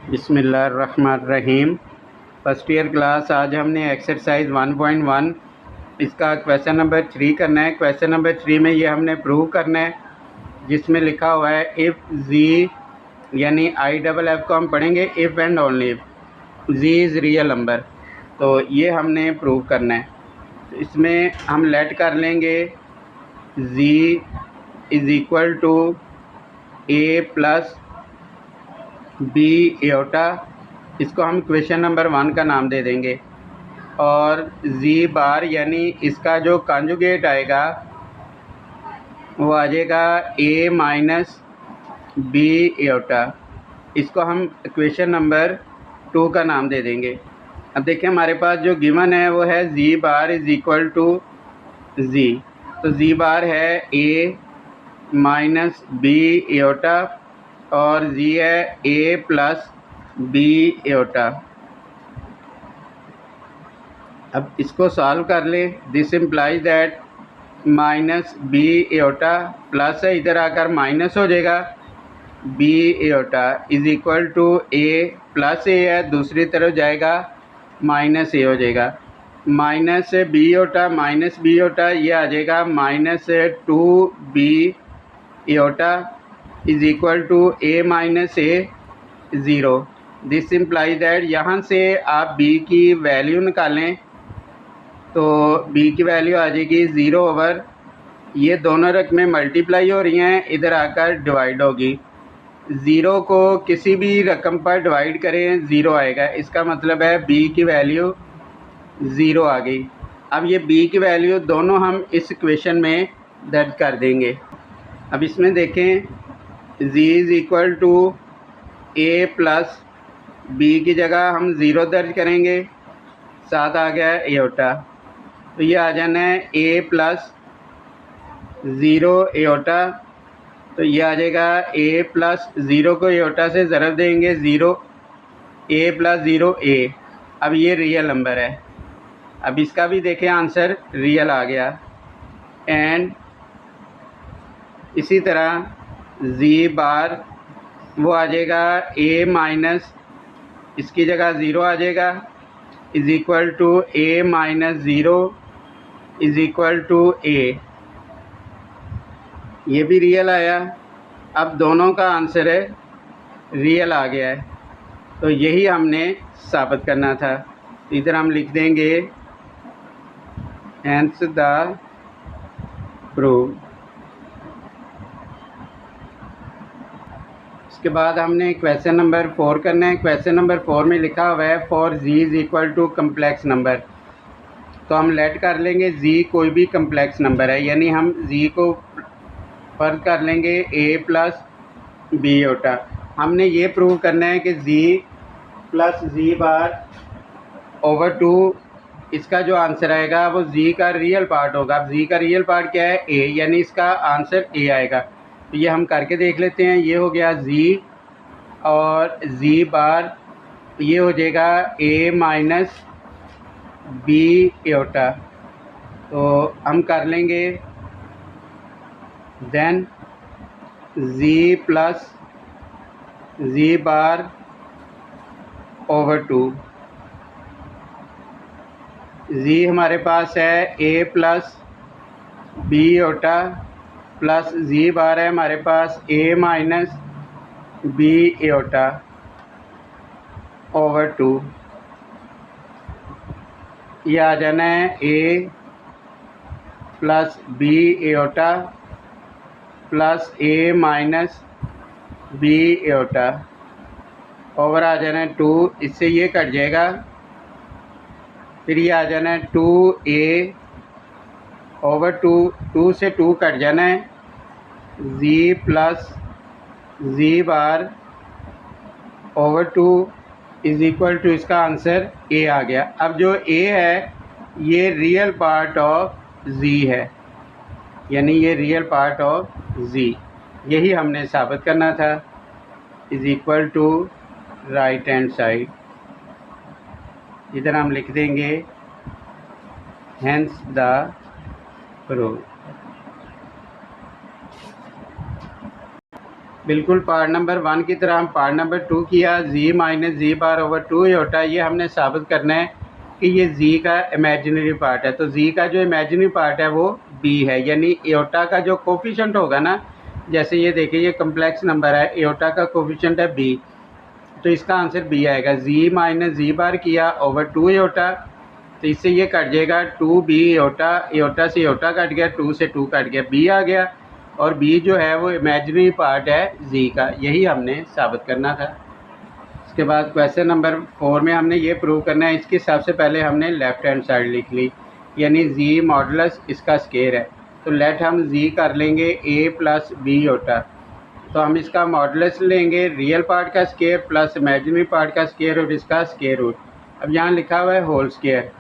बिस्मिल्लाहिर्रहमानिर्रहीम। First year class. आज हमने एक्सरसाइज 1.1 इसका क्वेश्चन नंबर 3 करना है। क्वेश्चन नंबर 3 में ये हमने प्रूव करना है, जिसमें लिखा हुआ है इफ़ जी यानी IFF को हम पढ़ेंगे if and only if z is real number. तो ये हमने प्रूव करना है। तो इसमें हम लेट कर लेंगे G is equal to A plus B eta. इसको हम क्वेश्चन नंबर 1 का नाम दे देंगे। और जी बार यानी इसका जो कॉन्जुगेट आएगा वो आ जाएगा ए माइनस बी एटा। इसको हम क्वेश्चन नंबर 2 का नाम दे देंगे। अब देखिए हमारे पास जो गिवन है वो है जी बार इज़ इक्वल टू जी। तो जी बार है ए माइनस बी एटा और जी है ए प्लस बी एटा। अब इसको सॉल्व कर लें। This implies that minus B eta plus है, इधर आकर माइनस हो जाएगा। B eta is equal to A plus A है, दूसरी तरफ जाएगा माइनस ए हो जाएगा। Minus B eta minus B eta ये आ जाएगा minus 2b eta is equal to A minus A 0। This implies that यहाँ से आप b की वैल्यू निकालें तो b की वैल्यू आ जाएगी 0 ओवर ये दोनों रकमें मल्टीप्लाई हो रही हैं, इधर आकर डिवाइड होगी। 0 को किसी भी रकम पर डिवाइड करें 0 आएगा, इसका मतलब है b की वैल्यू 0 आ गई। अब ये b की वैल्यू दोनों हम इस इक्वेशन में दर्ज कर देंगे। अब इसमें देखें z is equal to a plus b की जगह हम 0 दर्ज करेंगे, साथ आ गया एटा। तो ये आ जाना है a प्लस 0 एटा। तो ये आ जाएगा a प्लस 0 को एटा से ज़रब देंगे 0 a प्लस 0 a। अब ये रियल नंबर है। अब इसका भी देखें आंसर रियल आ गया। एंड इसी तरह z बार वो आ जाएगा a माइनस इसकी जगह 0 आ जाएगा is equal to a minus 0 is equal to a। ये भी रियल आया। अब दोनों का आंसर है रियल आ गया है। तो यही हमने साबित करना था। इधर हम लिख देंगे हेंस द प्रूफ। इसके बाद हमने क्वेश्चन नंबर 4 करना है। क्वेश्चन नंबर 4 में लिखा हुआ है for z is equal to complex number. तो हम लेट कर लेंगे जी कोई भी कम्प्लेक्स नंबर है, यानी हम जी को फर्क कर लेंगे ए प्लस बी एटा। हमने ये प्रूव करना है कि जी प्लस जी बार ओवर 2 इसका जो आंसर आएगा वो जी का रियल पार्ट होगा। अब जी का रियल पार्ट क्या है ए, यानी इसका आंसर ए आएगा। तो ये हम करके देख लेते हैं। ये हो गया जी और जी बार ये हो जाएगा ए माइनस बी एटा। तो हम कर लेंगे देन जी प्लस जी बार ओवर 2। जी हमारे पास है ए plus B eta plus G बार है हमारे पास ए माइनस बी एटा ओवर 2। ये आ जाना है ए प्लस बी एटा प्लस ए माइनस बी एटा ओवर आ जाना है 2। इससे ये कट जाएगा, फिर ये आ जाना है 2a ओवर 2। 2 से 2 कट जाना है। G plus G bar over 2 is equal to इसका आंसर ए आ गया। अब जो ए है ये रियल पार्ट ऑफ जी है, यानी ये रियल पार्ट ऑफ जी। यही हमने साबित करना था। Is equal to right hand side. इधर हम लिख देंगे हेंस द प्रूफ। बिल्कुल पार्ट नंबर 1 की तरह हम पार्ट नंबर 2 किया, z minus z bar over 2 iota. ये हमने साबित करना है कि ये z का इमेजिनरी पार्ट है। तो z का जो इमेजिनरी पार्ट है वो b है, यानी एयोटा का जो कोफिशिएंट होगा ना, जैसे ये देखिए ये कम्प्लेक्स नंबर है, एयोटा का कोफिशिएंट है b, तो इसका आंसर b आएगा। z माइनस जी बार किया ओवर 2 एयोटा, तो इससे ये कट जाएगा 2b एयोटा, एयोटा से एयोटा कट गया, 2 से 2 कट गया, b आ गया। और b जो है वो इमेजिनरी पार्ट है z का, यही हमने साबित करना था। इसके बाद क्वेश्चन नंबर 4 में हमने ये प्रूव करना है। इसके हिसाब से पहले हमने लेफ़्ट हैंड साइड लिख ली, यानी z मॉडुलस इसका स्केयर है, तो लेट हम z कर लेंगे a प्लस b एयोटा। तो हम इसका मॉडुलस लेंगे, रियल पार्ट का स्केयर प्लस इमेजिनरी पार्ट का स्केयर और इसका स्केयर रूट। अब यहाँ लिखा हुआ है होल स्केयर,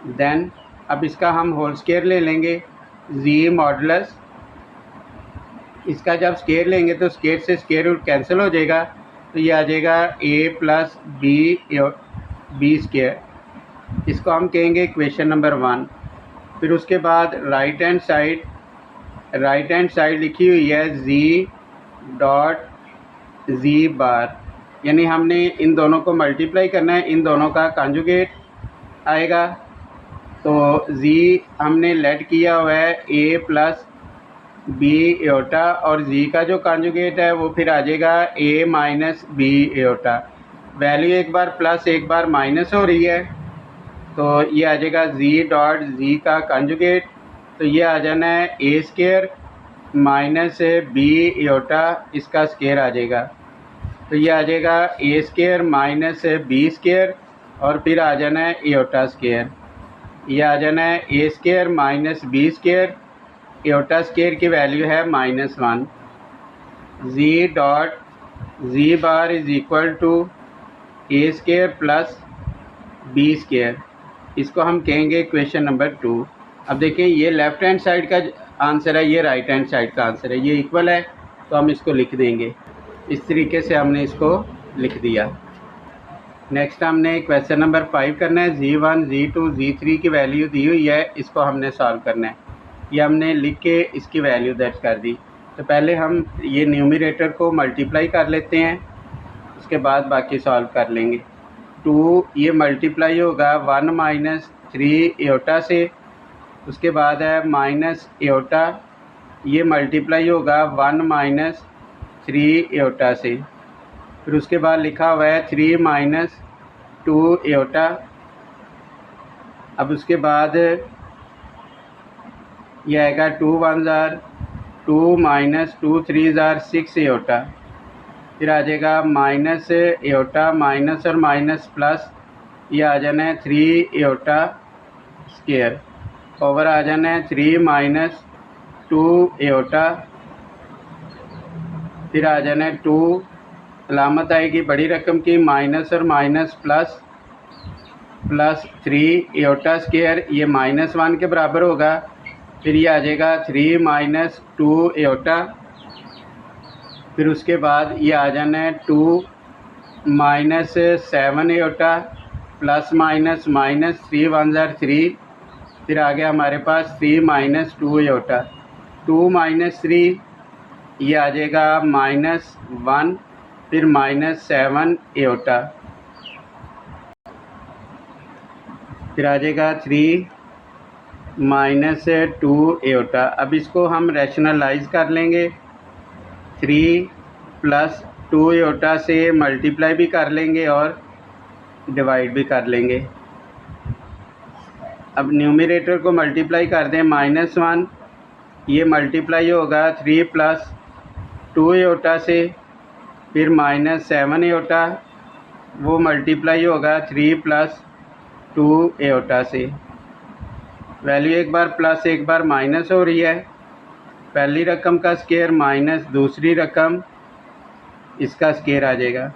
देन अब इसका हम होल स्केयर ले लेंगे, z मॉडुलस इसका जब स्केयर लेंगे तो स्केयर से स्केयर रूट कैंसिल हो जाएगा, तो ये आ जाएगा a प्लस बी स्केयर। इसको हम कहेंगे इक्वेशन नंबर 1। फिर उसके बाद राइट हैंड साइड लिखी हुई है z डॉट z बार, यानी हमने इन दोनों को मल्टीप्लाई करना है, इन दोनों का कॉन्जुगेट आएगा। तो z हमने लेट किया हुआ है a प्लस b एयोटा, और z का जो कॉन्जुगेट है वो फिर आ जाएगा a minus b aorta. Value एक बार प्लस एक बार माइनस हो रही है, तो ये आ जाएगा z डॉट z का कॉन्जुगेट, तो ये आ जाना है a square minus b aorta, इसका स्केयर आ जाएगा। तो ये आ जाएगा a square minus b square, और फिर आ जाना है एयोटा स्केयर। ये आ जाना है a square minus b square, iota square की वैल्यू है -1। z dot z bar is equal to a square plus b square, इसको हम कहेंगे इक्वेशन नंबर 2। अब देखिए ये लेफ़्ट हैंड साइड का आंसर है, ये राइट हैंड साइड का आंसर है, ये इक्वल है, तो हम इसको लिख देंगे। इस तरीके से हमने इसको लिख दिया। नेक्स्ट हमने क्वेश्चन नंबर 5 करना है। z1 z2 z3 की वैल्यू दी हुई है, इसको हमने सॉल्व करना है। ये हमने लिख के इसकी वैल्यू दर्ज कर दी। तो पहले हम ये न्यूमरेटर को मल्टीप्लाई कर लेते हैं, उसके बाद बाकी सॉल्व कर लेंगे। 2 ये मल्टीप्लाई होगा 1 माइनस 3 एयोटा से, उसके बाद है माइनस एयोटा, ये मल्टीप्लाई होगा 1 माइनस 3 एयोटा से। फिर उसके बाद लिखा हुआ है 3 माइनस 2 एयोटा। अब उसके बाद ये आएगा 2 1 जार 2 माइनस 2 3 जार 6 एयोटा। फिर आ जाएगा माइनस एयोटा, माइनस और माइनस प्लस, ये आ जाना है 3 एयोटा स्केयर, ओवर आ जाना है 3 माइनस 2 एयोटा। फिर आ जाना है 2, अलामत आएगी बड़ी रकम की, माइनस और minus plus, plus 3 aorta square, ये -1 के बराबर होगा। फिर ये आ जाएगा 3 माइनस 2 एयोटा। फिर उसके बाद ये आ जाना है 2 minus 7 aorta, plus minus minus 3 1 jar 3। फिर आ गया हमारे पास 3 माइनस 2 एयोटा, 2 माइनस 3, ये आ जाएगा -1, फिर -7 एयोटा। फिर आ जाएगा 3 माइनस 2 एयोटा। अब इसको हम रैशनलाइज कर लेंगे, 3 प्लस 2 एयोटा से मल्टीप्लाई भी कर लेंगे और डिवाइड भी कर लेंगे। अब न्यूमरेटर को मल्टीप्लाई कर दें, -1, ये मल्टीप्लाई होगा 3 प्लस 2 एयोटा से, फिर -7 एयोटा, वो मल्टीप्लाई होगा 3 प्लस 2 एयोटा से। वैल्यू एक बार प्लस एक बार माइनस हो रही है, पहली रकम का स्केयर माइनस दूसरी रकम इसका स्केयर आ जाएगा।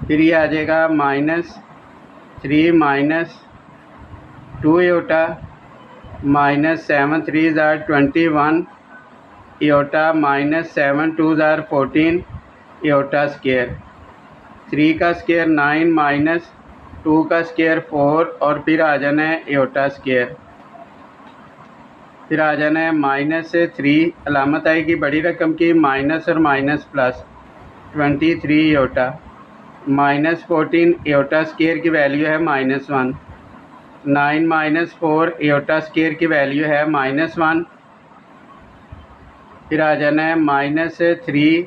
फिर ये आ जाएगा -3 minus 2 aorta, -7 3 jar 21 aorta, -7 2 jar 14 aorta square. 3 का स्केयर 9 माइनस 2 का स्केयर 4, और फिर आ जाना है एयोटा स्केयर। फिर आ जाना है माइनस से 3, अलामत आएगी बड़ी रकम की, माइनस और माइनस प्लस 23 एटा, माइनस 14 एटा स्केयर की वैल्यू है -1, 9 माइनस 4 एटा स्केयर की वैल्यू है -1। फिर आ जाना है माइनस से 3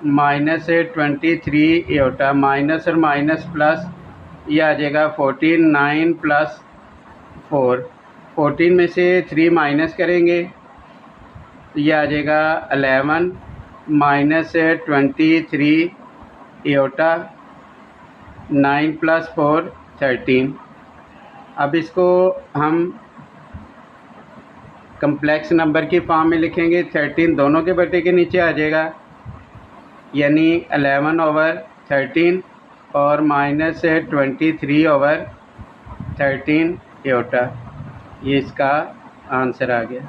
माइनस से 23 एटा, माइनस और माइनस प्लस, ये आ जाएगा 14, 9 प्लस 4, 14 में से 3 माइनस करेंगे तो ये आ जाएगा 11 माइनस से 23 एटा, 9 प्लस 4 13। अब इसको हम कम्प्लेक्स नंबर की फॉर्म में लिखेंगे। 13 दोनों के बटे के नीचे आ जाएगा, यानी 11/13 और माइनस से 23/13 एटा। ये इसका आंसर आ गया।